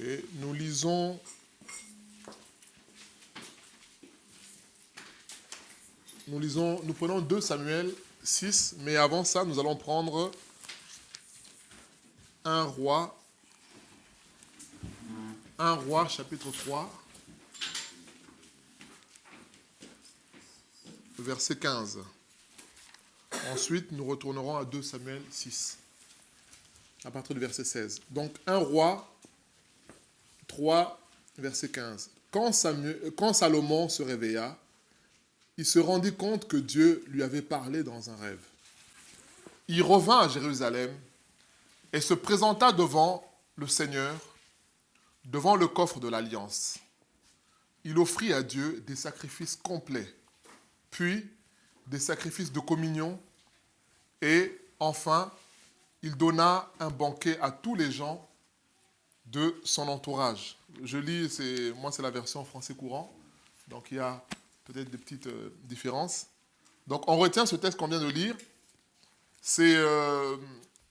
Ok, nous lisons, nous prenons 2 Samuel 6, mais avant ça, nous allons prendre 1 roi, 1 roi chapitre 3, verset 15. Ensuite, nous retournerons à 2 Samuel 6, à partir du verset 16. Donc, 1 roi 3, verset 15. Quand Salomon se réveilla, il se rendit compte que Dieu lui avait parlé dans un rêve. Il revint à Jérusalem et se présenta devant le Seigneur, devant le coffre de l'Alliance. Il offrit à Dieu des sacrifices complets, puis des sacrifices de communion, et enfin, il donna un banquet à tous les gens de son entourage. Je lis, moi c'est la version français courant, donc il y a peut-être des petites différences. Donc on retient ce texte qu'on vient de lire, c'est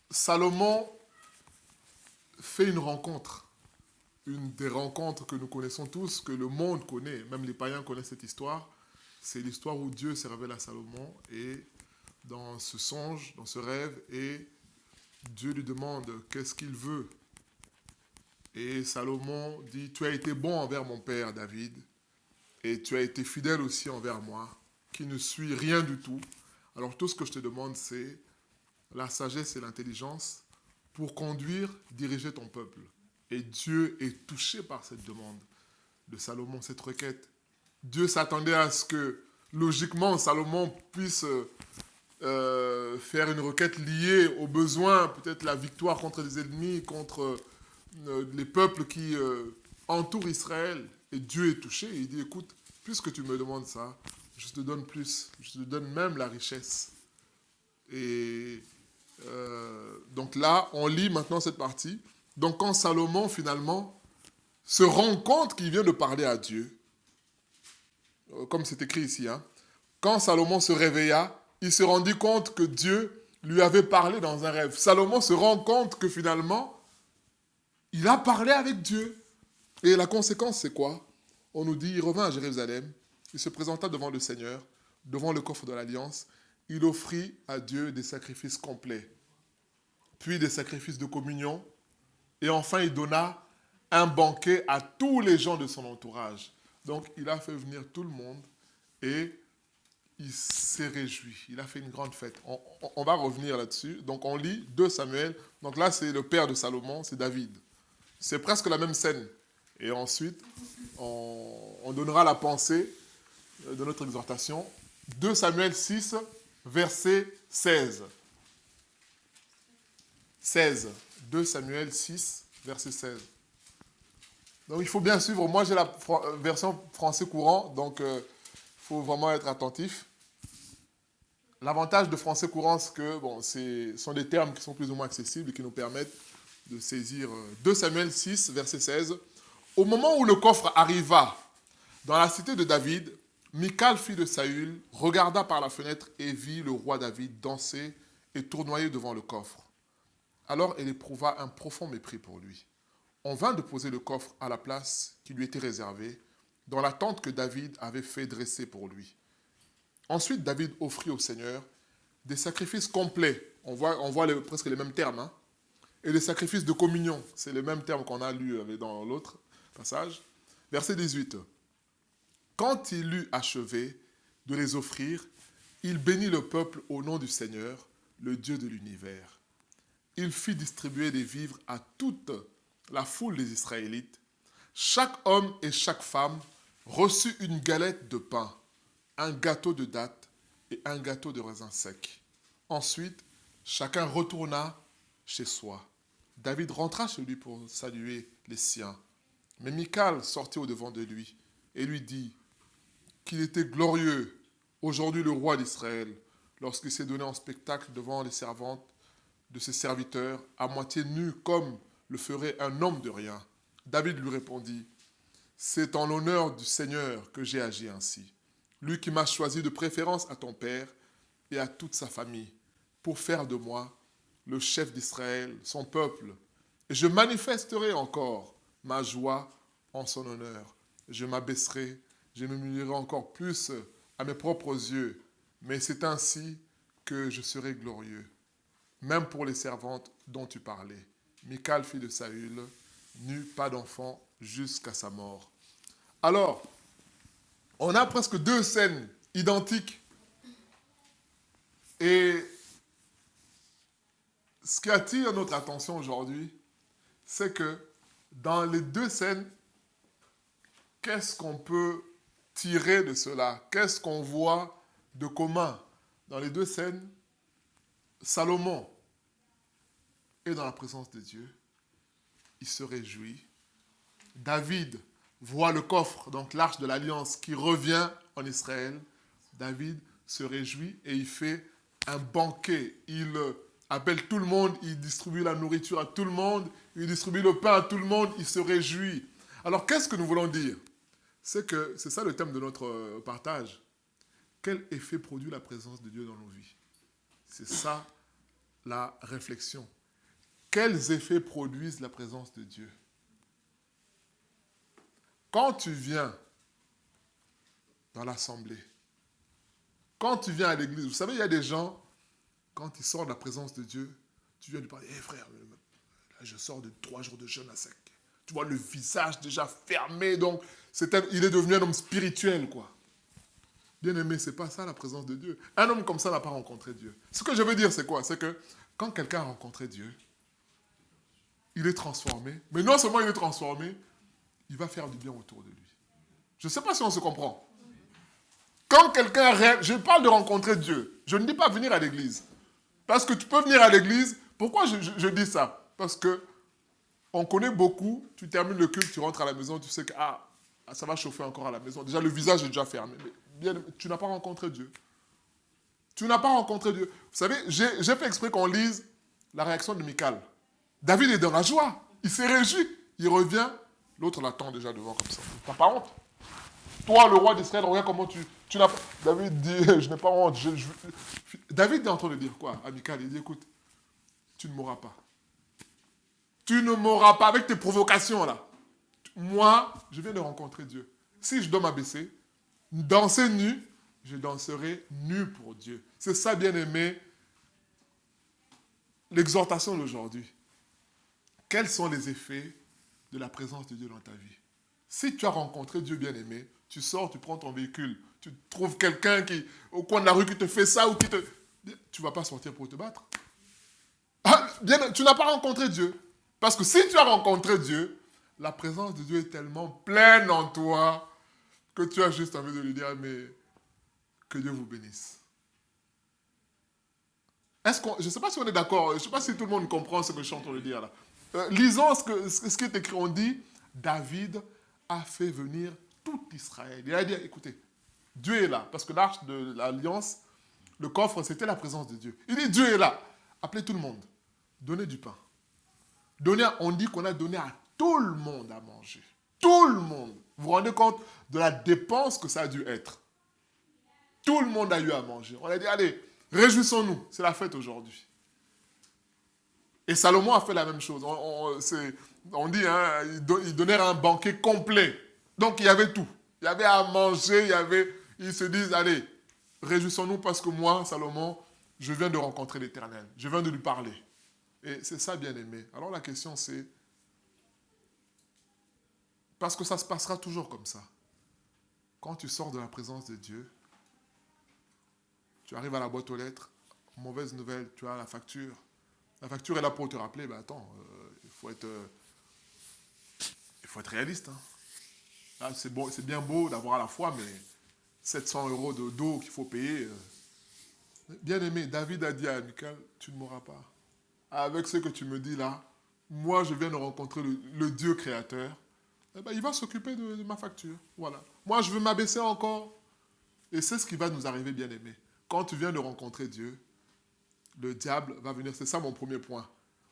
Salomon fait une rencontre, une des rencontres que nous connaissons tous, que le monde connaît, même les païens connaissent cette histoire. C'est l'histoire où Dieu s'est révélé à Salomon et dans ce songe, dans ce rêve, et Dieu lui demande qu'est-ce qu'il veut. Et Salomon dit, tu as été bon envers mon père David, et tu as été fidèle aussi envers moi, qui ne suis rien du tout. Alors tout ce que je te demande, c'est la sagesse et l'intelligence pour conduire, diriger ton peuple. Et Dieu est touché par cette demande de Salomon, cette requête. Dieu s'attendait à ce que, logiquement, Salomon puisse faire une requête liée aux besoins, peut-être la victoire contre les ennemis, contre les peuples qui entourent Israël. Et Dieu est touché. Et il dit, écoute, puisque tu me demandes ça, je te donne plus. Je te donne même la richesse. Et donc là, on lit maintenant cette partie. Donc quand Salomon, finalement, se rend compte qu'il vient de parler à Dieu, comme c'est écrit ici, hein, quand Salomon se réveilla, il se rendit compte que Dieu lui avait parlé dans un rêve. Salomon se rend compte que finalement, il a parlé avec Dieu. Et la conséquence, c'est quoi? On nous dit, il revint à Jérusalem, il se présenta devant le Seigneur, devant le coffre de l'Alliance, il offrit à Dieu des sacrifices complets, puis des sacrifices de communion, et enfin il donna un banquet à tous les gens de son entourage. Donc il a fait venir tout le monde et il s'est réjoui. Il a fait une grande fête. On va revenir là-dessus. Donc on lit 2 Samuel. Donc là c'est le père de Salomon, c'est David. C'est presque la même scène. Et ensuite on donnera la pensée de notre exhortation. 2 Samuel 6, verset 16. 16. 2 Samuel 6, verset 16. Donc il faut bien suivre. Moi j'ai la version français courant, donc il faut vraiment être attentif. L'avantage de français courant, c'est que ce sont des termes qui sont plus ou moins accessibles et qui nous permettent de saisir 2 Samuel 6, verset 16. Au moment où le coffre arriva dans la cité de David, Michal, fille de Saül, regarda par la fenêtre et vit le roi David danser et tournoyer devant le coffre. Alors elle éprouva un profond mépris pour lui. On vint de poser le coffre à la place qui lui était réservée, dans la tente que David avait fait dresser pour lui. Ensuite, David offrit au Seigneur des sacrifices complets. On voit presque les mêmes termes. Hein, et des sacrifices de communion. C'est les mêmes termes qu'on a lus dans l'autre passage. Verset 18. Quand il eut achevé de les offrir, il bénit le peuple au nom du Seigneur, le Dieu de l'univers. Il fit distribuer des vivres à toute la foule des Israélites. Chaque homme et chaque femme reçut une galette de pain, un gâteau de dattes et un gâteau de raisin sec. Ensuite, chacun retourna chez soi. David rentra chez lui pour saluer les siens. Mais Michal sortit au-devant de lui et lui dit qu'il était glorieux aujourd'hui le roi d'Israël lorsqu'il s'est donné en spectacle devant les servantes de ses serviteurs, à moitié nus comme le ferait un homme de rien. David lui répondit, c'est en l'honneur du Seigneur que j'ai agi ainsi. Lui qui m'a choisi de préférence à ton père et à toute sa famille, pour faire de moi le chef d'Israël, son peuple. Et je manifesterai encore ma joie en son honneur. Je m'abaisserai, je m'humilierai encore plus à mes propres yeux, mais c'est ainsi que je serai glorieux. Même pour les servantes dont tu parlais. Michal, fille de Saül, n'eut pas d'enfant jusqu'à sa mort. Alors, on a presque deux scènes identiques. Et ce qui attire notre attention aujourd'hui, c'est que dans les deux scènes, qu'est-ce qu'on peut tirer de cela? Qu'est-ce qu'on voit de commun? Dans les deux scènes, Salomon est dans la présence de Dieu. Il se réjouit. David voit le coffre, donc l'arche de l'alliance, qui revient en Israël. David se réjouit et il fait un banquet. Il appelle tout le monde, il distribue la nourriture à tout le monde, il distribue le pain à tout le monde, il se réjouit. Alors qu'est-ce que nous voulons dire? C'est ça le thème de notre partage. Quel effet produit la présence de Dieu dans nos vies? C'est ça la réflexion. Quels effets produisent la présence de Dieu? Quand tu viens dans l'assemblée, quand tu viens à l'église, vous savez, il y a des gens, quand ils sortent de la présence de Dieu, tu viens lui parler, hé frère, là, je sors de 3 jours de jeûne à sec. Tu vois le visage déjà fermé, donc il est devenu un homme spirituel, quoi. Bien aimé, c'est pas ça la présence de Dieu. Un homme comme ça n'a pas rencontré Dieu. Ce que je veux dire, c'est quoi? C'est que quand quelqu'un a rencontré Dieu, il est transformé, mais non seulement il est transformé, il va faire du bien autour de lui. Je ne sais pas si on se comprend. Quand quelqu'un rêve, je parle de rencontrer Dieu. Je ne dis pas venir à l'église. Parce que tu peux venir à l'église. Pourquoi je dis ça? Parce que on connaît beaucoup, tu termines le culte, tu rentres à la maison, tu sais que ça va chauffer encore à la maison. Déjà, le visage est déjà fermé. Mais bien, tu n'as pas rencontré Dieu. Tu n'as pas rencontré Dieu. Vous savez, j'ai fait exprès qu'on lise la réaction de Michal. David est dans la joie. Il s'est réjoui. Il revient. L'autre l'attend déjà devant comme ça. Tu n'as pas honte. Toi, le roi d'Israël, regarde comment tu n'as pas... David dit, je n'ai pas honte. David est en train de dire quoi à Michal? Il dit, écoute, tu ne mourras pas. Tu ne mourras pas avec tes provocations là. Moi, je viens de rencontrer Dieu. Si je dois m'abaisser, danser nu, je danserai nu pour Dieu. C'est ça, bien aimé, l'exhortation d'aujourd'hui. Quels sont les effets de la présence de Dieu dans ta vie? Si tu as rencontré Dieu bien aimé, tu sors, tu prends ton véhicule, tu trouves quelqu'un au coin de la rue qui te fait ça ou qui te... Tu ne vas pas sortir pour te battre. Tu n'as pas rencontré Dieu. Parce que si tu as rencontré Dieu, la présence de Dieu est tellement pleine en toi que tu as juste envie de lui dire, mais que Dieu vous bénisse. Je ne sais pas si on est d'accord, je ne sais pas si tout le monde comprend ce que je suis en train de dire là. Lisons ce qui est écrit, on dit, David a fait venir tout Israël. Il a dit, écoutez, Dieu est là, parce que l'arche de l'alliance, le coffre, c'était la présence de Dieu. Il dit, Dieu est là. Appelez tout le monde. Donnez du pain. On dit qu'on a donné à tout le monde à manger. Tout le monde. Vous vous rendez compte de la dépense que ça a dû être? Tout le monde a eu à manger. On a dit, allez, réjouissons-nous. C'est la fête aujourd'hui. Et Salomon a fait la même chose. On dit, hein, il donnait un banquet complet. Donc, il y avait tout. Il y avait à manger, ils se disent, allez, réjouissons-nous parce que moi, Salomon, je viens de rencontrer l'Éternel. Je viens de lui parler. Et c'est ça, bien aimé. Alors, la question, c'est, parce que ça se passera toujours comme ça. Quand tu sors de la présence de Dieu, tu arrives à la boîte aux lettres, mauvaise nouvelle, tu as la facture. La facture est là pour te rappeler, attends, il faut être réaliste. Hein. Là, c'est bien beau d'avoir la foi, mais 700 € d'eau qu'il faut payer. Bien aimé, David a dit à Michal, tu ne mourras pas. Avec ce que tu me dis là, moi je viens de rencontrer le Dieu créateur. Il va s'occuper de ma facture. Voilà. Moi je veux m'abaisser encore. Et c'est ce qui va nous arriver, bien aimé. Quand tu viens de rencontrer Dieu, le diable va venir. C'est ça mon premier point.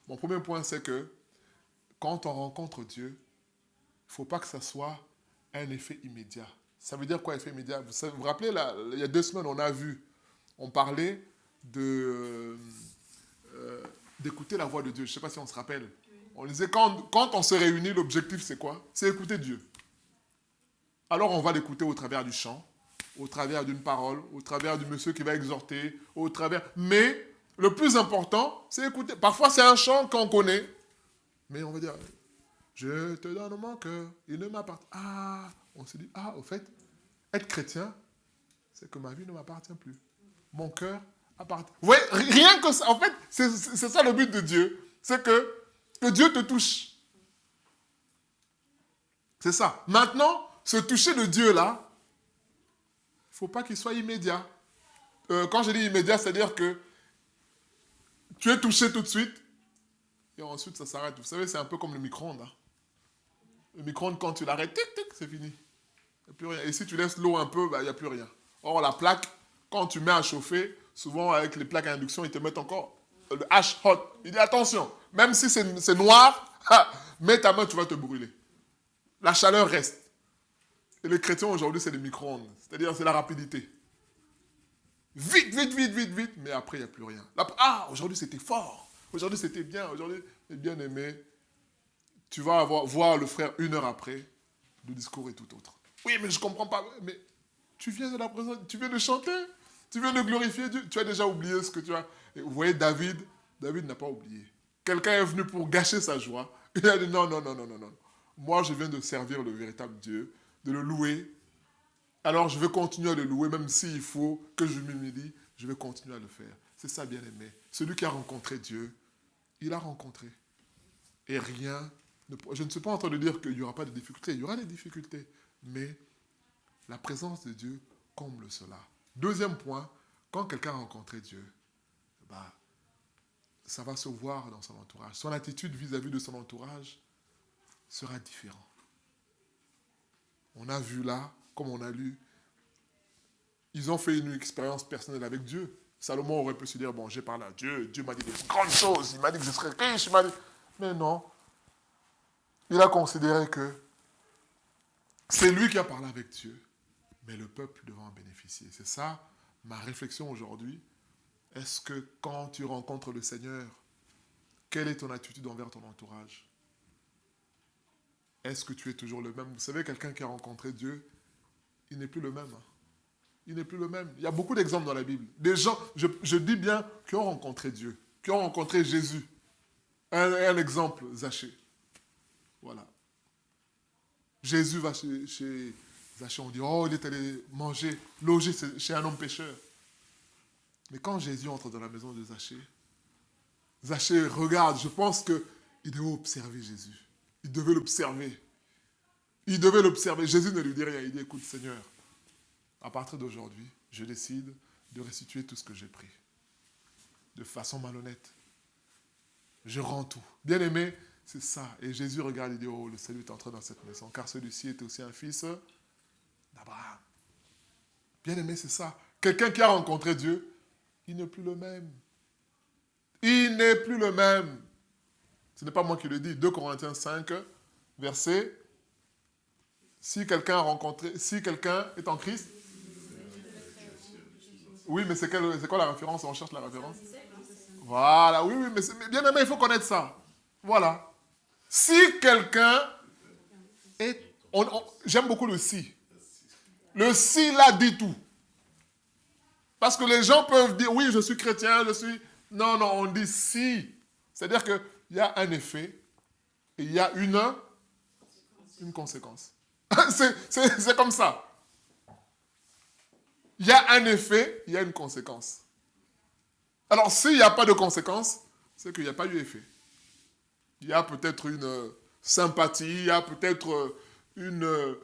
Mon premier point, c'est que quand on rencontre Dieu, il ne faut pas que ça soit un effet immédiat. Ça veut dire quoi, effet immédiat? Vous vous rappelez, là, il y a 2 semaines, on parlait d'écouter la voix de Dieu. Je ne sais pas si on se rappelle. On disait, quand on se réunit, l'objectif, c'est quoi? C'est écouter Dieu. Alors, on va l'écouter au travers du chant, au travers d'une parole, au travers du monsieur qui va exhorter, au travers... Mais le plus important, c'est écouter. Parfois, c'est un chant qu'on connaît, mais on va dire, je te donne mon cœur, il ne m'appartient. Ah, on se dit, au fait, être chrétien, c'est que ma vie ne m'appartient plus. Mon cœur appartient. Vous voyez, rien que ça, en fait, c'est ça le but de Dieu. C'est que Dieu te touche. C'est ça. Maintenant, ce toucher de Dieu là, il ne faut pas qu'il soit immédiat. Quand je dis immédiat, c'est-à-dire que tu es touché tout de suite et ensuite ça s'arrête. Vous savez, c'est un peu comme le micro-ondes. Hein. Le micro-ondes, quand tu l'arrêtes, tic, tic, c'est fini. Il n'y a plus rien. Et si tu laisses l'eau un peu, il n'y a plus rien. Or, la plaque, quand tu mets à chauffer, souvent avec les plaques à induction, ils te mettent encore le H hot. Il dit attention, même si c'est noir, mets ta main, tu vas te brûler. La chaleur reste. Et les chrétiens aujourd'hui, c'est des micro-ondes. C'est-à-dire, c'est la rapidité. Vite, vite, vite, vite, vite. Mais après, il n'y a plus rien. Aujourd'hui, c'était fort. Aujourd'hui, c'était bien. Aujourd'hui, c'est bien aimé. Tu vas voir le frère 1 heure après. Le discours est tout autre. Oui, mais je ne comprends pas. Mais tu viens de la présence, tu viens de chanter. Tu viens de glorifier Dieu. Tu as déjà oublié ce que tu as. Et vous voyez, David n'a pas oublié. Quelqu'un est venu pour gâcher sa joie. Il a dit non, non, non, non, non, non. Moi, je viens de servir le véritable Dieu, de le louer. Alors, je vais continuer à le louer, même s'il faut que je m'humilie, je vais continuer à le faire. C'est ça, bien-aimé. Celui qui a rencontré Dieu, il a rencontré. Et rien, je ne suis pas en train de dire qu'il n'y aura pas de difficultés. Il y aura des difficultés. Mais la présence de Dieu comble cela. Deuxième point, quand quelqu'un a rencontré Dieu, ça va se voir dans son entourage. Son attitude vis-à-vis de son entourage sera différente. On a vu là, comme on a lu, ils ont fait une expérience personnelle avec Dieu. Salomon aurait pu se dire, bon, j'ai parlé à Dieu, Dieu m'a dit des grandes choses, il m'a dit que je serais riche, mais non. Il a considéré que c'est lui qui a parlé avec Dieu, mais le peuple devant en bénéficier. C'est ça ma réflexion aujourd'hui. Est-ce que quand tu rencontres le Seigneur, quelle est ton attitude envers ton entourage? Est-ce que tu es toujours le même? Vous savez, quelqu'un qui a rencontré Dieu, il n'est plus le même. Il n'est plus le même. Il y a beaucoup d'exemples dans la Bible. Des gens, je dis bien, qui ont rencontré Dieu, qui ont rencontré Jésus. Un exemple, Zachée. Voilà. Jésus va chez Zachée, on dit, il est allé manger, loger chez un homme pécheur. Mais quand Jésus entre dans la maison de Zachée, Zachée regarde, je pense qu'il devait observer Jésus. Il devait l'observer. Il devait l'observer. Jésus ne lui dit rien. Il dit, écoute Seigneur, à partir d'aujourd'hui, je décide de restituer tout ce que j'ai pris. De façon malhonnête. Je rends tout. Bien aimé, c'est ça. Et Jésus regarde et dit, le salut est entré dans cette maison, car celui-ci était aussi un fils d'Abraham. Bien aimé, c'est ça. Quelqu'un qui a rencontré Dieu, il n'est plus le même. Il n'est plus le même. Ce n'est pas moi qui le dis. 2 Corinthiens 5, verset. Si quelqu'un est en Christ. Oui, mais c'est quoi la référence? On cherche la référence. Voilà, oui, mais bien aimé, il faut connaître ça. Voilà. Si quelqu'un est... J'aime beaucoup le si. Le si, là, dit tout. Parce que les gens peuvent dire, oui, je suis chrétien, Non, on dit si. C'est-à-dire qu'il y a un effet et il y a une conséquence. c'est comme ça. Il y a un effet, il y a une conséquence. Alors, s'il n'y a pas de conséquence, c'est qu'il n'y a pas eu effet. Il y a peut-être une sympathie, il y a peut-être une,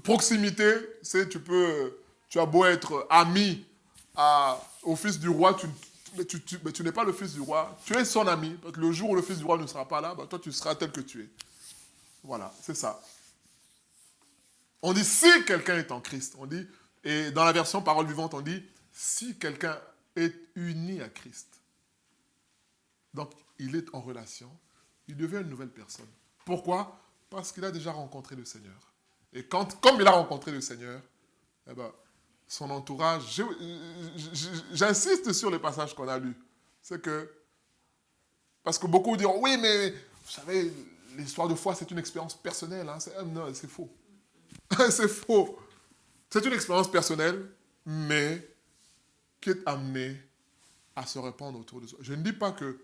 proximité. Tu as beau être ami au fils du roi, mais tu n'es pas le fils du roi. Tu es son ami. Parce que le jour où le fils du roi ne sera pas là, toi, tu seras tel que tu es. Voilà, c'est ça. On dit si quelqu'un est en Christ. On dit, et dans la version parole vivante, on dit si quelqu'un est uni à Christ. Donc, il est en relation. Il devient une nouvelle personne. Pourquoi? Parce qu'il a déjà rencontré le Seigneur. Et comme il a rencontré le Seigneur, son entourage, j'insiste sur les passages qu'on a lus, c'est que Parce que beaucoup diront, oui, mais vous savez, l'histoire de foi, c'est une expérience personnelle. Hein. Non, c'est faux. C'est faux. C'est une expérience personnelle, mais qui est amenée à se répandre autour de soi. Je ne dis pas que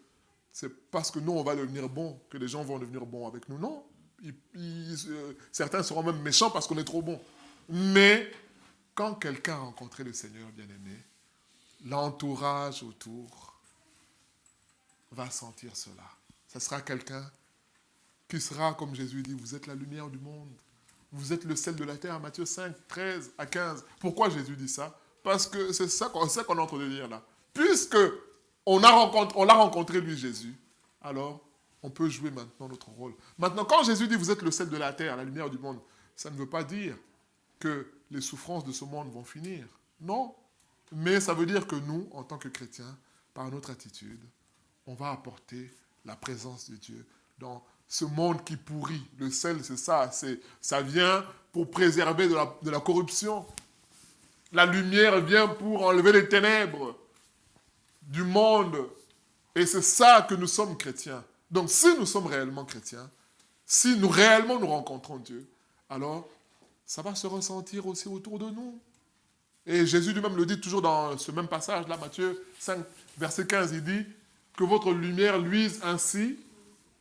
c'est parce que nous, on va devenir bons que les gens vont devenir bons avec nous. Non. Certains seront même méchants parce qu'on est trop bons. Mais quand quelqu'un a rencontré le Seigneur bien-aimé, l'entourage autour va sentir cela. Ce sera quelqu'un qui sera, comme Jésus dit, vous êtes la lumière du monde. Vous êtes le sel de la terre, Matthieu 5, 13 à 15. Pourquoi Jésus dit ça? Parce que c'est ça qu'on est en train de dire là. Puisque on l'a rencontré, lui, Jésus, alors on peut jouer maintenant notre rôle. Maintenant, quand Jésus dit vous êtes le sel de la terre, la lumière du monde, ça ne veut pas dire que les souffrances de ce monde vont finir. Non. Mais ça veut dire que nous, en tant que chrétiens, par notre attitude, on va apporter la présence de Dieu dans ce monde qui pourrit. Le sel, c'est ça. Ça vient pour préserver de la corruption. La lumière vient pour enlever les ténèbres du monde. Et c'est ça que nous sommes chrétiens. Donc, si nous sommes réellement chrétiens, si nous réellement nous rencontrons Dieu, alors ça va se ressentir aussi autour de nous. Et Jésus lui-même le dit toujours dans ce même passage, là, Matthieu 5, verset 15, il dit que votre lumière luise ainsi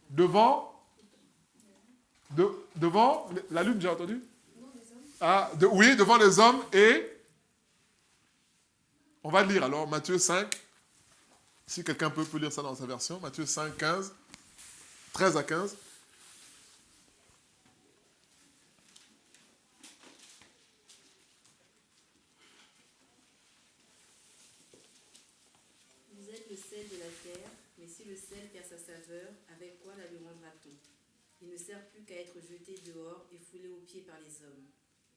devant la lune, j'ai entendu? Oui, devant les hommes et on va lire alors Matthieu 5, si quelqu'un peut lire ça dans sa version, Matthieu 5, 15, 13 à 15. Vous êtes le sel de la terre, mais si le sel perd sa saveur, avec quoi la lui rendra-t-on? Il ne sert plus qu'à être jeté dehors et foulé aux pieds par les hommes.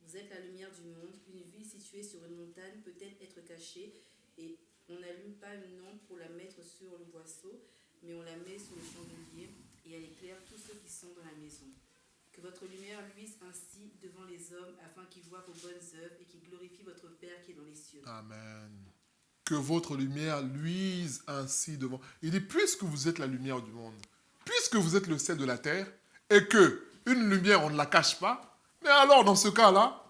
Vous êtes la lumière du monde. Une ville située sur une montagne peut-être être cachée et on n'allume pas une lampe pour la mettre sur le boisseau, mais on la met sur le chandelier et elle éclaire tous ceux qui sont dans la maison. Que votre lumière luise ainsi devant les hommes afin qu'ils voient vos bonnes œuvres et qu'ils glorifient votre Père qui est dans les cieux. Amen. Que votre lumière luise ainsi devant. Il dit, puisque vous êtes la lumière du monde, puisque vous êtes le sel de la terre, et que une lumière, on ne la cache pas, mais alors dans ce cas-là,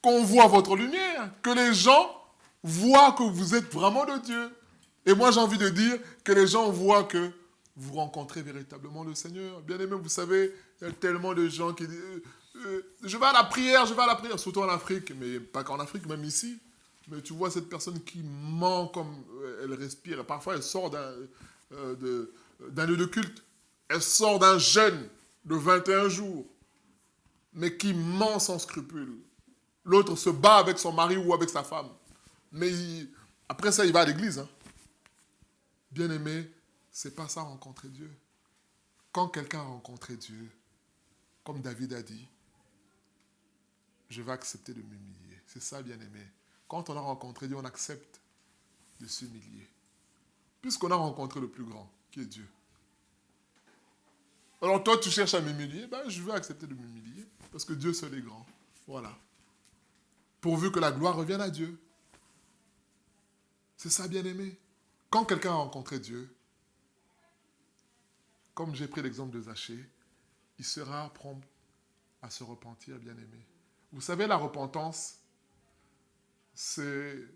qu'on voit votre lumière, que les gens voient que vous êtes vraiment de Dieu. Et moi, j'ai envie de dire que les gens voient que vous rencontrez véritablement le Seigneur. Bien aimé, vous savez, il y a tellement de gens qui disent je vais à la prière, surtout en Afrique, mais pas qu'en Afrique, même ici. Mais tu vois cette personne qui ment comme elle respire. Parfois, elle sort d'un lieu de culte. Elle sort d'un jeûne de 21 jours, mais qui ment sans scrupule. L'autre se bat avec son mari ou avec sa femme. Mais après ça, il va à l'église. Hein. Bien aimé, c'est pas ça rencontrer Dieu. Quand quelqu'un a rencontré Dieu, comme David a dit, je vais accepter de m'humilier. C'est ça, bien aimé. Quand on a rencontré Dieu, on accepte de s'humilier. Puisqu'on a rencontré le plus grand, qui est Dieu. Alors toi, tu cherches à m'humilier, je vais accepter de m'humilier, parce que Dieu seul est grand. Voilà. Pourvu que la gloire revienne à Dieu. C'est ça, bien aimé. Quand quelqu'un a rencontré Dieu, comme j'ai pris l'exemple de Zachée, il sera prompt à se repentir, bien aimé. Vous savez, la repentance, c'est...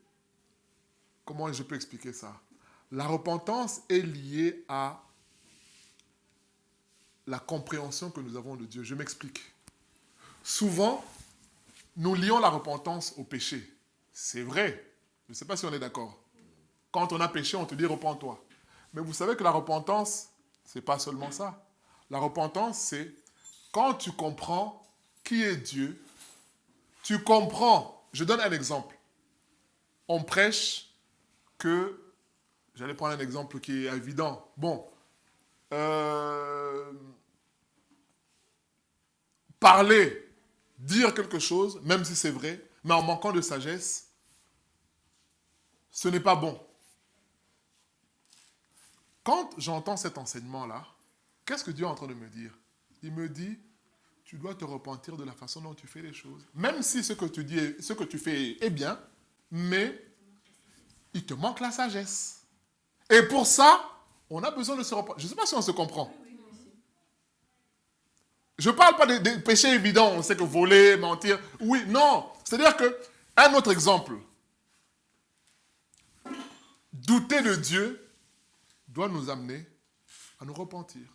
Comment je peux expliquer ça? La repentance est liée à la compréhension que nous avons de Dieu. Je m'explique. Souvent, nous lions la repentance au péché. C'est vrai. Je ne sais pas si on est d'accord. Quand on a péché, on te dit repens-toi. Mais vous savez que la repentance, ce n'est pas seulement ça. La repentance, c'est quand tu comprends qui est Dieu, tu comprends. Je donne un exemple. On prêche que, j'allais prendre un exemple qui est évident. Bon, parler, dire quelque chose, même si c'est vrai, mais en manquant de sagesse, ce n'est pas bon. Quand j'entends cet enseignement-là, qu'est-ce que Dieu est en train de me dire? Il me dit, tu dois te repentir de la façon dont tu fais les choses. Même si ce que tu dis, ce que tu fais est bien, mais il te manque la sagesse. Et pour ça, On a besoin de se repentir. Je ne sais pas si on se comprend. Je ne parle pas des péchés évidents. On sait que voler, mentir. Oui, non. C'est-à-dire qu'un autre exemple. Douter de Dieu doit nous amener à nous repentir.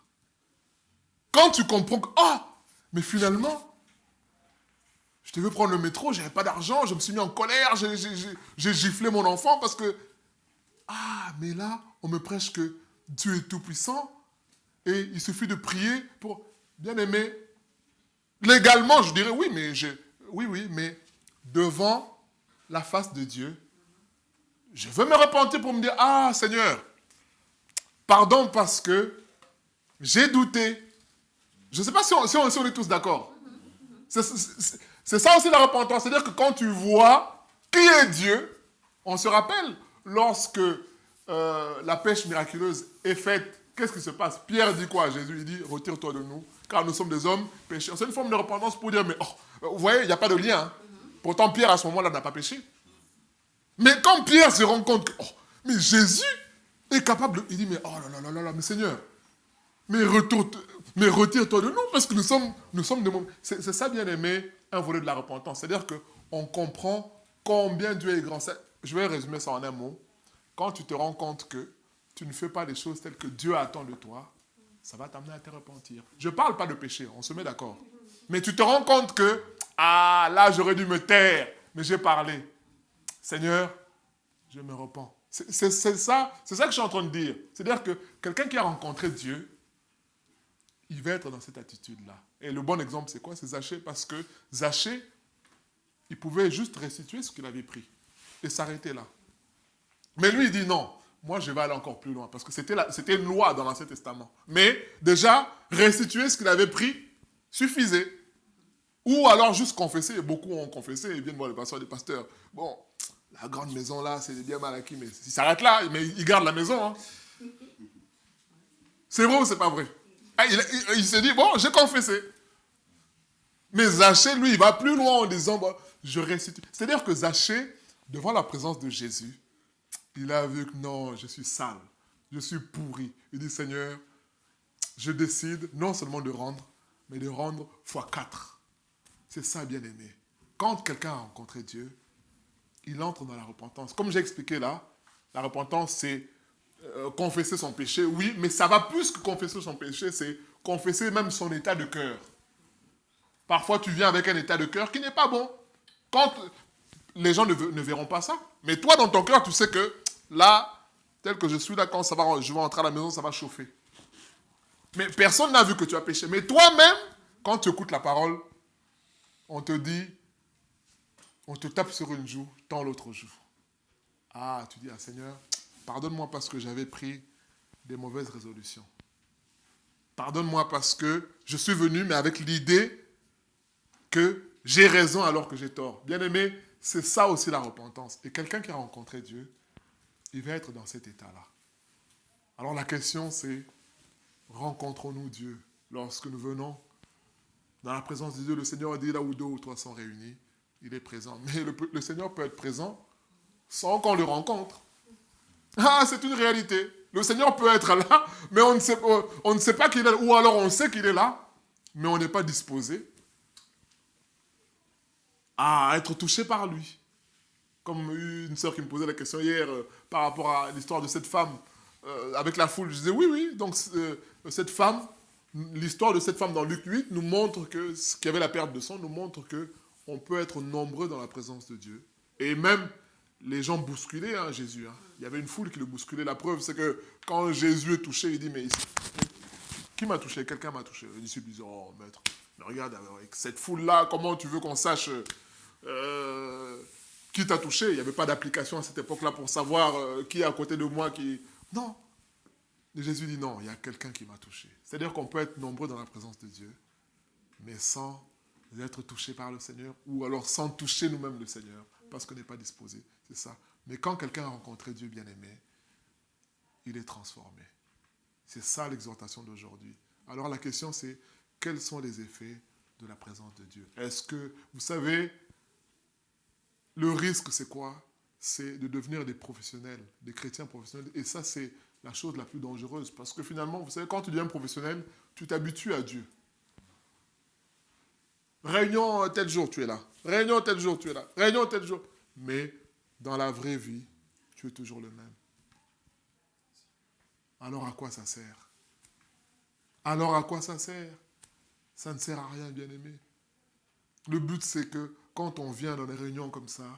Quand tu comprends que, mais finalement, je devais prendre le métro, je n'avais pas d'argent, je me suis mis en colère, j'ai giflé mon enfant parce que, mais là, on me prêche que Dieu est tout-puissant et il suffit de prier pour, bien aimé, légalement, je dirais oui, mais devant la face de Dieu, je veux me repentir pour me dire, Seigneur, pardon parce que j'ai douté. Je ne sais pas si on est tous d'accord. C'est ça aussi la repentance. C'est-à-dire que quand tu vois qui est Dieu, on se rappelle lorsque la pêche miraculeuse est faite, qu'est-ce qui se passe? Pierre dit quoi à Jésus? Il dit, retire-toi de nous, car nous sommes des hommes pécheurs. C'est une forme de repentance pour dire, mais vous voyez, il n'y a pas de lien. Hein. Pourtant, Pierre, à ce moment-là, n'a pas péché. Mais quand Pierre se rend compte que, mais Jésus est capable de... Il dit, mais mais Seigneur, mais retire-toi de nous, parce que nous sommes des moments... C'est ça, bien aimé, un volet de la repentance. C'est-à-dire qu'on comprend combien Dieu est grand. Je vais résumer ça en un mot. Quand tu te rends compte que tu ne fais pas les choses telles que Dieu attend de toi, ça va t'amener à te repentir. Je ne parle pas de péché, on se met d'accord. Mais tu te rends compte que, là, j'aurais dû me taire, mais j'ai parlé. Seigneur, je me repens. C'est ça que je suis en train de dire. C'est-à-dire que quelqu'un qui a rencontré Dieu, il va être dans cette attitude-là. Et le bon exemple, c'est quoi? C'est Zachée, parce que Zachée, il pouvait juste restituer ce qu'il avait pris et s'arrêter là. Mais lui, il dit non, moi je vais aller encore plus loin, parce que c'était une loi dans l'Ancien Testament. Mais déjà, restituer ce qu'il avait pris suffisait. Ou alors juste confesser, et beaucoup ont confessé, ils viennent voir le pasteur des pasteurs. Bon, la grande maison là, c'est bien mal acquis, mais il s'arrête là, mais il garde la maison. Hein. C'est vrai ou c'est pas vrai? Il s'est dit, bon, j'ai confessé. Mais Zachée, lui, il va plus loin en disant, bon, je restitue. C'est-à-dire que Zachée, devant la présence de Jésus, il a vu que non, je suis sale, je suis pourri. Il dit, Seigneur, je décide non seulement de rendre, mais de rendre x4. C'est ça, bien aimé. Quand quelqu'un a rencontré Dieu, il entre dans la repentance. Comme j'ai expliqué là, la repentance, c'est confesser son péché, oui, mais ça va plus que confesser son péché, c'est confesser même son état de cœur. Parfois, tu viens avec un état de cœur qui n'est pas bon. Quand les gens ne verront pas ça. Mais toi, dans ton cœur, tu sais que là, tel que je suis là, quand je vais entrer à la maison, ça va chauffer. Mais personne n'a vu que tu as péché. Mais toi-même, quand tu écoutes la parole, on te dit, on te tape sur une joue, tends l'autre joue. Tu dis, Seigneur, pardonne-moi parce que j'avais pris des mauvaises résolutions. Pardonne-moi parce que je suis venu, mais avec l'idée que j'ai raison alors que j'ai tort. Bien aimé, c'est ça aussi la repentance. Et quelqu'un qui a rencontré Dieu, il va être dans cet état-là. Alors la question c'est, rencontrons-nous Dieu lorsque nous venons dans la présence de Dieu? Le Seigneur dit là où 2 ou 3 sont réunis, il est présent. Mais le Seigneur peut être présent sans qu'on le rencontre. C'est une réalité. Le Seigneur peut être là, mais on ne sait pas qu'il est là. Ou alors on sait qu'il est là, mais on n'est pas disposé à être touché par lui. Comme une sœur qui me posait la question hier par rapport à l'histoire de cette femme avec la foule. Je disais oui. Donc cette femme, l'histoire de cette femme dans Luc 8 nous montre que ce qui avait la perte de sang nous montre qu'on peut être nombreux dans la présence de Dieu. Et même les gens bousculaient Jésus. Il y avait une foule qui le bousculait. La preuve, c'est que quand Jésus est touché, il dit, mais qui m'a touché? Quelqu'un m'a touché. Les disciples disent, maître, mais regarde, avec cette foule-là, comment tu veux qu'on sache qui t'a touché? Il n'y avait pas d'application à cette époque-là pour savoir qui est à côté de moi. Non. Et Jésus dit, non, il y a quelqu'un qui m'a touché. C'est-à-dire qu'on peut être nombreux dans la présence de Dieu, mais sans être touché par le Seigneur, ou alors sans toucher nous-mêmes le Seigneur, parce qu'on n'est pas disposé. C'est ça. Mais quand quelqu'un a rencontré Dieu bien-aimé, il est transformé. C'est ça l'exhortation d'aujourd'hui. Alors la question c'est, quels sont les effets de la présence de Dieu? Est-ce que, vous savez, le risque c'est quoi? C'est de devenir des professionnels, des chrétiens professionnels. Et ça c'est la chose la plus dangereuse. Parce que finalement, vous savez, quand tu deviens professionnel, tu t'habitues à Dieu. Réunion tel jour, tu es là. Réunion tel jour, tu es là. Réunion tel jour. Mais dans la vraie vie, tu es toujours le même. Alors à quoi ça sert? Alors à quoi ça sert? Ça ne sert à rien, bien-aimé. Le but, c'est que quand on vient dans des réunions comme ça,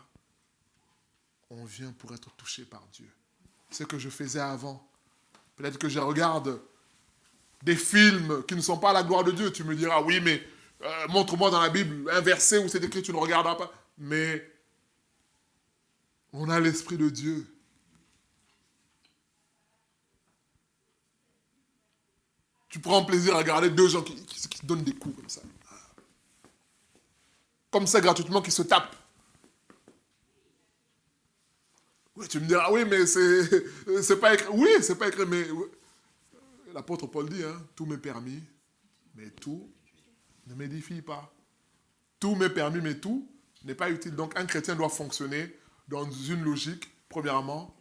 on vient pour être touché par Dieu. Ce que je faisais avant. Peut-être que je regarde des films qui ne sont pas à la gloire de Dieu. Tu me diras, oui, mais montre-moi dans la Bible un verset où c'est écrit, tu ne regarderas pas. Mais on a l'Esprit de Dieu. Tu prends plaisir à regarder deux gens qui se donnent des coups comme ça. Comme ça, gratuitement, qui se tapent. Oui, tu me diras, oui, mais c'est pas écrit. Oui, c'est pas écrit, mais l'apôtre Paul dit, hein, tout m'est permis, mais tout ne m'édifie pas. Tout m'est permis, mais tout n'est pas utile. Donc, un chrétien doit fonctionner dans une logique, premièrement,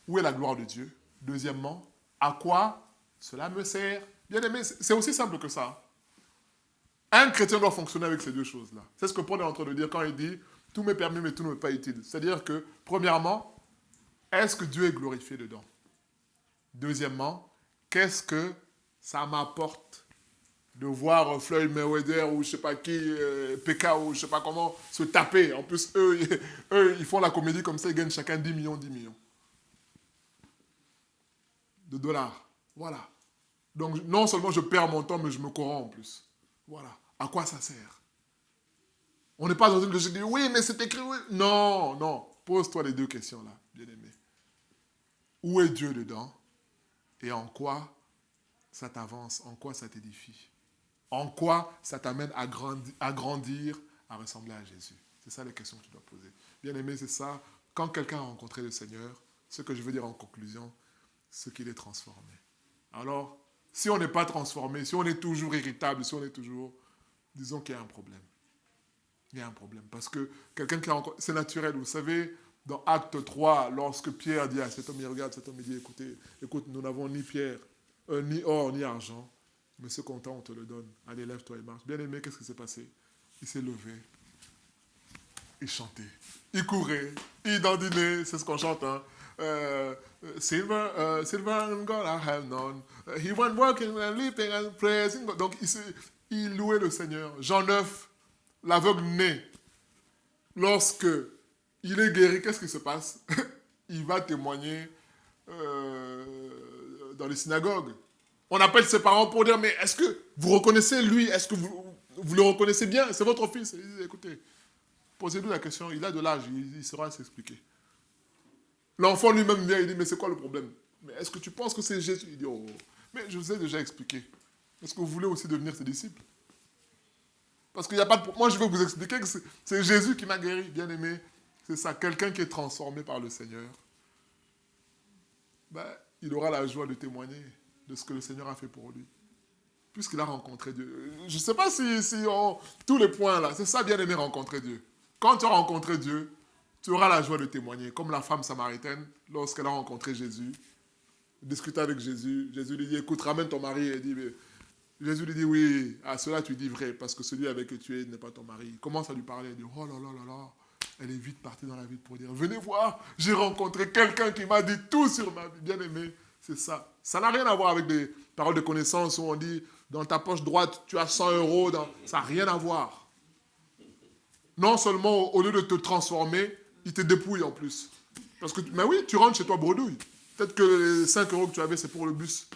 où est la gloire de Dieu? Deuxièmement, à quoi cela me sert? Bien aimé, c'est aussi simple que ça. Un chrétien doit fonctionner avec ces deux choses-là. C'est ce que Paul est en train de dire quand il dit « tout m'est permis, mais tout ne m'est pas utile ». C'est-à-dire que, premièrement, est-ce que Dieu est glorifié dedans? Deuxièmement, qu'est-ce que ça m'apporte de voir Floyd Mayweather ou je ne sais pas qui, PK ou je ne sais pas comment, se taper? En plus, eux, ils font la comédie comme ça, ils gagnent chacun 10 millions de dollars. Voilà. Donc, non seulement je perds mon temps, mais je me corromps en plus. Voilà. À quoi ça sert? On n'est pas dans une logique de « oui, mais c'est écrit, oui ». Non, non. Pose-toi les deux questions-là, bien-aimé. Où est Dieu dedans? Et en quoi ça t'avance? En quoi ça t'édifie? En quoi ça t'amène à grandir, à ressembler à Jésus? C'est ça les questions que tu dois poser. Bien-aimé, c'est ça. Quand quelqu'un a rencontré le Seigneur, ce que je veux dire en conclusion, c'est qu'il est transformé. Alors, si on n'est pas transformé, si on est toujours irritable, si on est toujours... Disons qu'il y a un problème. Il y a un problème. Parce que quelqu'un qui a rencontré... C'est naturel, vous savez, dans Acte 3, lorsque Pierre dit à cet homme, il regarde cet homme, il dit, écoute, nous n'avons ni pierre, ni or, ni argent, mais ce qu'on t'a, on te le donne. Allez, lève-toi et marche. Bien aimé, qu'est-ce qui s'est passé? Il s'est levé. Il chantait. Il courait. Il dandinait. C'est ce qu'on chante, hein. Silver and gold I have none. He went working and leaping and praising God. Donc, il louait le Seigneur. Jean 9, l'aveugle né. Lorsque il est guéri, qu'est-ce qui se passe? Il va témoigner dans les synagogues. On appelle ses parents pour dire, mais est-ce que vous reconnaissez lui? Est-ce que vous le reconnaissez bien? C'est votre fils. Il dit, écoutez, posez-lui la question. Il a de l'âge, il saura s'expliquer. L'enfant lui-même vient, il dit, mais c'est quoi le problème? Mais est-ce que tu penses que c'est Jésus? Il dit, oh, mais je vous ai déjà expliqué. Est-ce que vous voulez aussi devenir ses disciples? Parce qu'il n'y a pas de... Moi, je veux vous expliquer que c'est Jésus qui m'a guéri, bien aimé. C'est ça, quelqu'un qui est transformé par le Seigneur. Ben, il aura la joie de témoigner de ce que le Seigneur a fait pour lui. Puisqu'il a rencontré Dieu. Je ne sais pas si tous les points là, c'est ça, bien aimé, rencontrer Dieu. Quand tu as rencontré Dieu, tu auras la joie de témoigner. Comme la femme samaritaine, lorsqu'elle a rencontré Jésus, discutait avec Jésus, Jésus lui dit, écoute, ramène ton mari. Elle dit, mais... Jésus lui dit, oui, à cela tu dis vrai, parce que celui avec qui tu es n'est pas ton mari. Il commence à lui parler, elle dit, oh là là là là. Elle est vite partie dans la ville pour dire, venez voir, j'ai rencontré quelqu'un qui m'a dit tout sur ma vie. Bien aimé, c'est ça. Ça n'a rien à voir avec des paroles de connaissance où on dit, dans ta poche droite, tu as 100 euros. Ça n'a rien à voir. Non seulement, au lieu de te transformer, il te dépouille en plus. Parce que, mais oui, tu rentres chez toi bredouille. Peut-être que les 5 euros que tu avais, c'est pour le bus.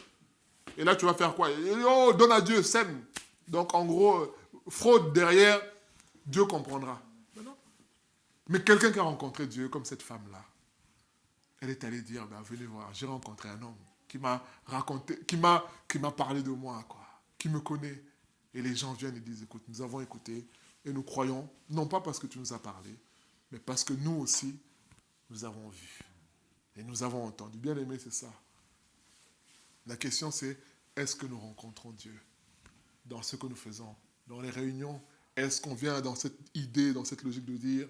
Et là, tu vas faire quoi? Oh, donne à Dieu, sème. Donc, en gros, fraude derrière, Dieu comprendra. Mais quelqu'un qui a rencontré Dieu, comme cette femme-là, elle est allée dire, ben, venez voir, j'ai rencontré un homme qui m'a raconté, qui m'a parlé de moi, quoi, qui me connaît. Et les gens viennent et disent, écoute, nous avons écouté et nous croyons, non pas parce que tu nous as parlé, mais parce que nous aussi, nous avons vu. Et nous avons entendu. Bien aimé, c'est ça. La question c'est, est-ce que nous rencontrons Dieu dans ce que nous faisons, dans les réunions? Est-ce qu'on vient dans cette idée, dans cette logique de dire,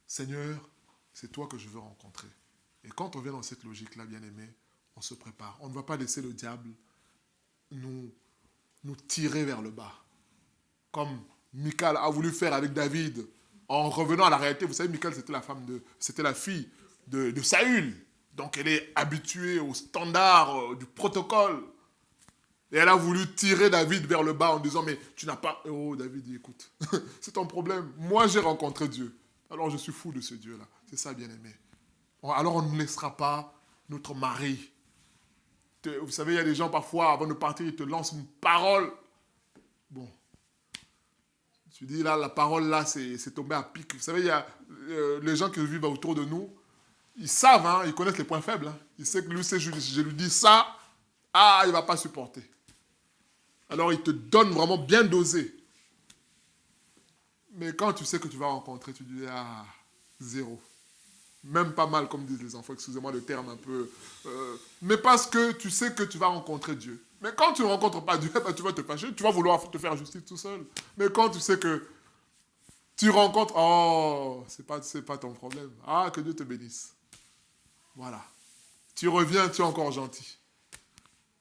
Seigneur, c'est toi que je veux rencontrer. Et quand on vient dans cette logique-là, bien aimé, on se prépare. On ne va pas laisser le diable nous tirer vers le bas. Comme Michal a voulu faire avec David, en revenant à la réalité. Vous savez, Michal, c'était la fille de Saül. Donc, elle est habituée aux standards du protocole. Et elle a voulu tirer David vers le bas en disant, mais tu n'as pas... Oh, David dit, écoute, c'est ton problème. Moi, j'ai rencontré Dieu. Alors, je suis fou de ce Dieu-là. C'est ça, bien-aimé. Alors, on ne laissera pas notre mari. Vous savez, il y a des gens, parfois, avant de partir, ils te lancent une parole. Bon. Tu dis, là, la parole, là, c'est tombé à pic. Vous savez, il y a les gens qui vivent autour de nous, ils savent, hein, ils connaissent les points faibles. Hein. Ils savent que lui, si je lui dis ça, il ne va pas supporter. Alors, ils te donnent vraiment bien dosé. Mais quand tu sais que tu vas rencontrer, tu dis, zéro. Même pas mal, comme disent les enfants, excusez-moi le terme un peu. Mais parce que tu sais que tu vas rencontrer Dieu. Mais quand tu ne rencontres pas Dieu, tu vas te fâcher, tu vas vouloir te faire justice tout seul. Mais quand tu sais que tu rencontres, c'est pas ton problème. Que Dieu te bénisse. Voilà. Tu reviens, tu es encore gentil.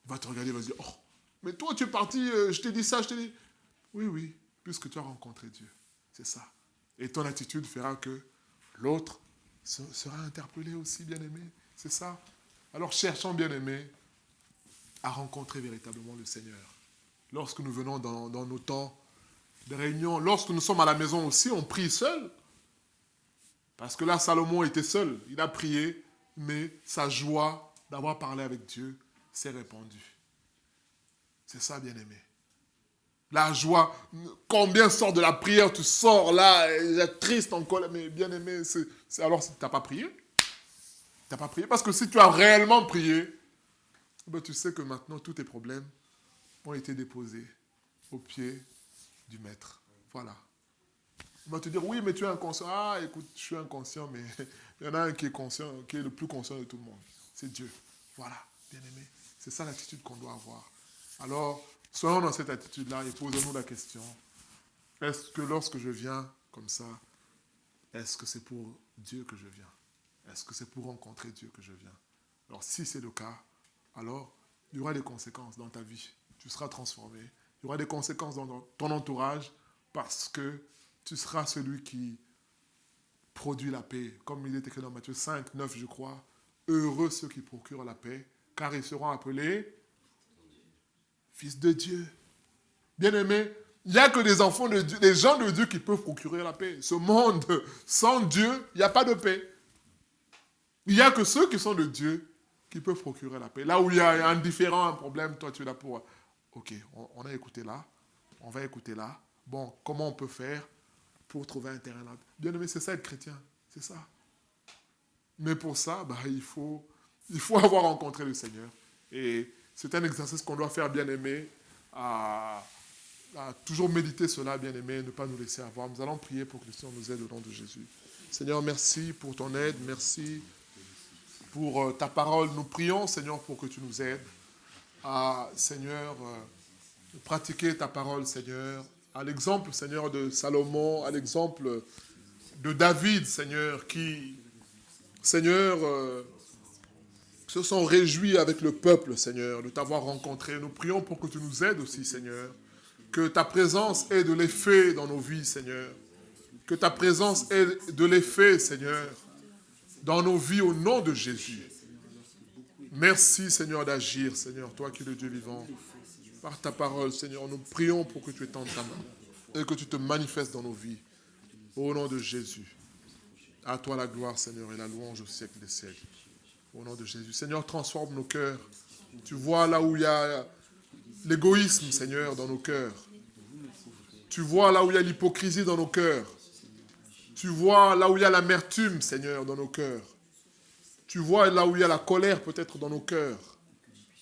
Il va te regarder, il va se dire, mais toi tu es parti, je t'ai dit ça, je t'ai dit. Oui, puisque tu as rencontré Dieu. C'est ça. Et ton attitude fera que l'autre sera interpellé aussi, bien-aimé. C'est ça. Alors cherchons, bien-aimé, à rencontrer véritablement le Seigneur. Lorsque nous venons dans nos temps de réunion, lorsque nous sommes à la maison aussi, on prie seul. Parce que là, Salomon était seul. Il a prié, mais sa joie d'avoir parlé avec Dieu s'est répandue. C'est ça, bien-aimé. La joie, combien sort de la prière, tu sors là, triste en colère, mais bien-aimé, alors tu n'as pas prié. Tu n'as pas prié, parce que si tu as réellement prié, tu sais que maintenant tous tes problèmes ont été déposés au pied du Maître. Voilà. On va te dire, oui, mais tu es inconscient. Écoute, je suis inconscient, mais il y en a un qui est conscient, qui est le plus conscient de tout le monde. C'est Dieu. Voilà, bien-aimé. C'est ça l'attitude qu'on doit avoir. Alors, soyons dans cette attitude-là et posons-nous la question. Est-ce que lorsque je viens comme ça, est-ce que c'est pour Dieu que je viens? Est-ce que c'est pour rencontrer Dieu que je viens? Alors, si c'est le cas, alors il y aura des conséquences dans ta vie. Tu seras transformé. Il y aura des conséquences dans ton entourage parce que tu seras celui qui produit la paix. Comme il est écrit dans Matthieu 5, 9, je crois. Heureux ceux qui procurent la paix, car ils seront appelés fils de Dieu. Bien-aimés, il n'y a que des enfants de Dieu, des gens de Dieu qui peuvent procurer la paix. Ce monde, sans Dieu, il n'y a pas de paix. Il n'y a que ceux qui sont de Dieu qui peuvent procurer la paix. Là où il y a un différent, un problème, toi tu es là pour... Ok, on a écouté là, on va écouter là. Bon, comment on peut faire pour trouver un terrain là? Bien-aimé, c'est ça être chrétien, c'est ça. Mais pour ça, il faut avoir rencontré le Seigneur. Et c'est un exercice qu'on doit faire, bien-aimé, à toujours méditer cela, bien-aimé, ne pas nous laisser avoir. Nous allons prier pour que le Seigneur nous aide au nom de Jésus. Seigneur, merci pour ton aide, merci pour ta parole. Nous prions, Seigneur, pour que tu nous aides à, Seigneur, pratiquer ta parole, Seigneur, à l'exemple, Seigneur, de Salomon, à l'exemple de David, Seigneur, qui, Seigneur, se sont réjouis avec le peuple, Seigneur, de t'avoir rencontré. Nous prions pour que tu nous aides aussi, Seigneur. Que ta présence ait de l'effet dans nos vies, Seigneur. Que ta présence ait de l'effet, Seigneur, dans nos vies au nom de Jésus. Merci, Seigneur, d'agir, Seigneur, toi qui es le Dieu vivant. Par ta parole, Seigneur, nous prions pour que tu étendes ta main et que tu te manifestes dans nos vies. Au nom de Jésus. À toi la gloire, Seigneur, et la louange au siècle des siècles. Au nom de Jésus. Seigneur, transforme nos cœurs. Tu vois là où il y a l'égoïsme, Seigneur, dans nos cœurs. Tu vois là où il y a l'hypocrisie dans nos cœurs. Tu vois là où il y a l'amertume, Seigneur, dans nos cœurs. Tu vois là où il y a la colère peut-être dans nos cœurs.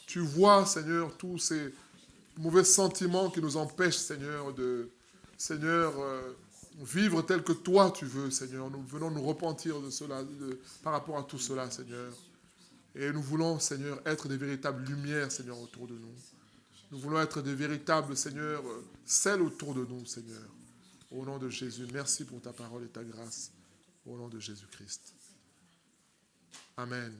Tu vois, Seigneur, tous ces mauvais sentiments qui nous empêchent, Seigneur, de vivre tel que toi tu veux, Seigneur. Nous venons nous repentir de cela, par rapport à tout cela, Seigneur. Et nous voulons, Seigneur, être des véritables lumières, Seigneur, autour de nous. Nous voulons être des véritables, Seigneur, celles autour de nous, Seigneur. Au nom de Jésus, merci pour ta parole et ta grâce. Au nom de Jésus-Christ. Amen.